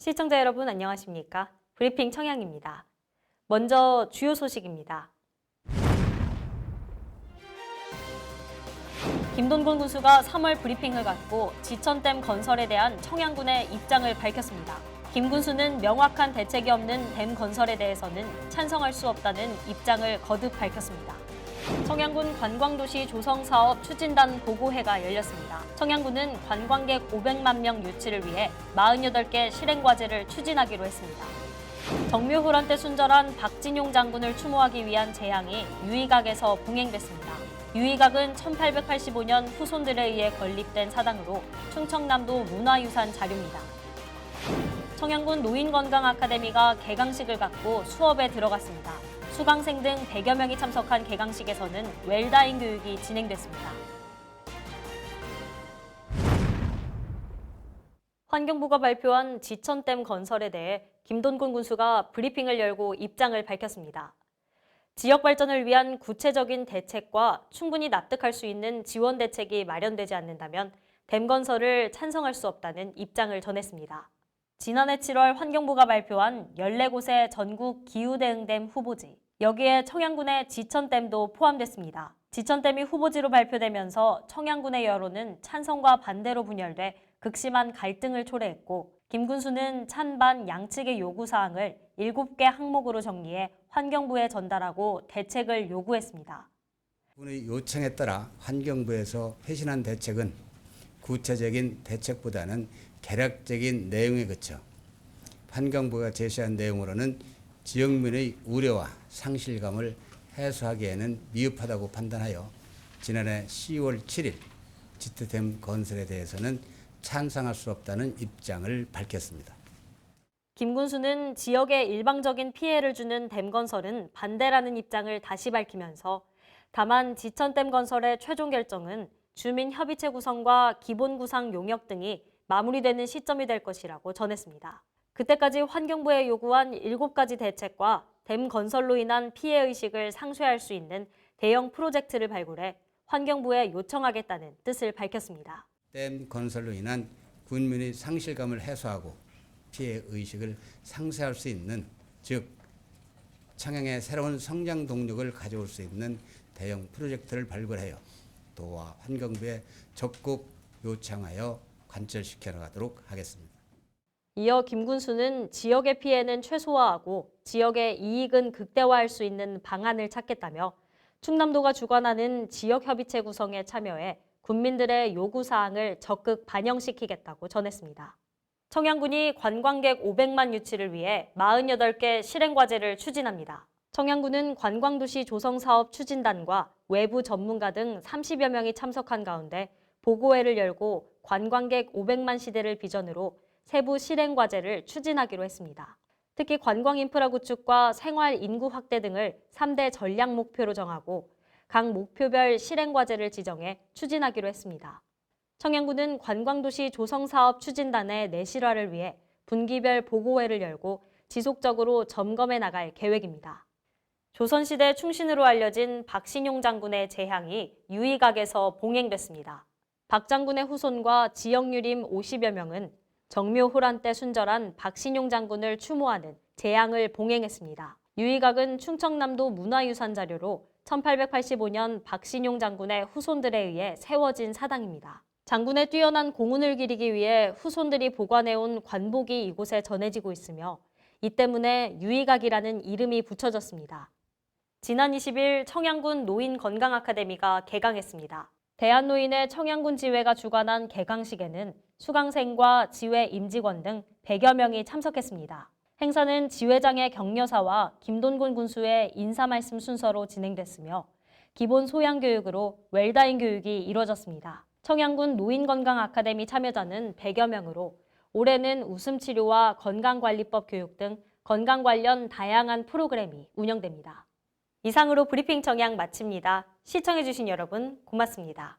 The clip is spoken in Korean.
시청자 여러분 안녕하십니까? 브리핑 청양입니다. 먼저 주요 소식입니다. 김돈곤 군수가 3월 브리핑을 갖고 지천댐 건설에 대한 청양군의 입장을 밝혔습니다. 김 군수는 명확한 대책이 없는 댐 건설에 대해서는 찬성할 수 없다는 입장을 거듭 밝혔습니다. 청양군 관광도시 조성사업 추진단 보고회가 열렸습니다. 청양군은 관광객 500만 명 유치를 위해 48개 실행과제를 추진하기로 했습니다. 정묘호란 때 순절한 박진용 장군을 추모하기 위한 제향이 유의각에서 봉행됐습니다. 유의각은 1885년 후손들에 의해 건립된 사당으로 충청남도 문화유산 자료입니다. 청양군 노인건강아카데미가 개강식을 갖고 수업에 들어갔습니다. 수강생 등 100여 명이 참석한 개강식에서는 웰다잉 교육이 진행됐습니다. 환경부가 발표한 지천댐 건설에 대해 김돈곤 군수가 브리핑을 열고 입장을 밝혔습니다. 지역 발전을 위한 구체적인 대책과 충분히 납득할 수 있는 지원 대책이 마련되지 않는다면 댐 건설을 찬성할 수 없다는 입장을 전했습니다. 지난해 7월 환경부가 발표한 14곳의 전국 기후대응댐 후보지, 여기에 청양군의 지천댐도 포함됐습니다. 지천댐이 후보지로 발표되면서 청양군의 여론은 찬성과 반대로 분열돼 극심한 갈등을 초래했고, 김 군수는 찬반 양측의 요구사항을 7개 항목으로 정리해 환경부에 전달하고 대책을 요구했습니다. 군의 요청에 따라 환경부에서 회신한 대책은 구체적인 대책보다는 개략적인 내용에 그쳐 환경부가 제시한 내용으로는 지역민의 우려와 상실감을 해소하기에는 미흡하다고 판단하여 지난해 10월 7일 지트댐 건설에 대해서는 찬성할 수 없다는 입장을 밝혔습니다. 김 군수는 지역에 일방적인 피해를 주는 댐 건설은 반대라는 입장을 다시 밝히면서 다만 지천댐 건설의 최종 결정은 주민협의체 구성과 기본구상 용역 등이 마무리되는 시점이 될 것이라고 전했습니다. 그때까지 환경부에 요구한 7가지 대책과 댐 건설로 인한 피해의식을 상쇄할 수 있는 대형 프로젝트를 발굴해 환경부에 요청하겠다는 뜻을 밝혔습니다. 댐 건설로 인한 군민의 상실감을 해소하고 피해의식을 상쇄할 수 있는, 즉 청양의 새로운 성장 동력을 가져올 수 있는 대형 프로젝트를 발굴하여 도와 환경부에 적극 요청하여 관철시켜 나가도록 하겠습니다. 이어 김 군수는 지역의 피해는 최소화하고 지역의 이익은 극대화할 수 있는 방안을 찾겠다며 충남도가 주관하는 지역협의체 구성에 참여해 군민들의 요구사항을 적극 반영시키겠다고 전했습니다. 청양군이 관광객 500만 유치를 위해 48개 실행과제를 추진합니다. 청양군은 관광도시 조성사업 추진단과 외부 전문가 등 30여 명이 참석한 가운데 보고회를 열고 관광객 500만 시대를 비전으로 세부 실행과제를 추진하기로 했습니다. 특히 관광 인프라 구축과 생활 인구 확대 등을 3대 전략 목표로 정하고 각 목표별 실행과제를 지정해 추진하기로 했습니다. 청양군은 관광도시 조성사업 추진단의 내실화를 위해 분기별 보고회를 열고 지속적으로 점검해 나갈 계획입니다. 조선시대 충신으로 알려진 박신용 장군의 제향이 유의각에서 봉행됐습니다. 박 장군의 후손과 지역유림 50여 명은 정묘호란 때 순절한 박신용 장군을 추모하는 제향을 봉행했습니다. 유의각은 충청남도 문화유산 자료로 1885년 박신용 장군의 후손들에 의해 세워진 사당입니다. 장군의 뛰어난 공운을 기리기 위해 후손들이 보관해온 관복이 이곳에 전해지고 있으며 이 때문에 유의각이라는 이름이 붙여졌습니다. 지난 20일 청양군 노인건강아카데미가 개강했습니다. 대한노인의 청양군 지회가 주관한 개강식에는 수강생과 지회 임직원 등 100여 명이 참석했습니다. 행사는 지회장의 격려사와 김돈곤 군수의 인사말씀 순서로 진행됐으며 기본 소양 교육으로 웰다잉 교육이 이뤄졌습니다. 청양군 노인건강아카데미 참여자는 100여 명으로 올해는 웃음치료와 건강관리법 교육 등 건강 관련 다양한 프로그램이 운영됩니다. 이상으로 브리핑 청양 마칩니다. 시청해주신 여러분 고맙습니다.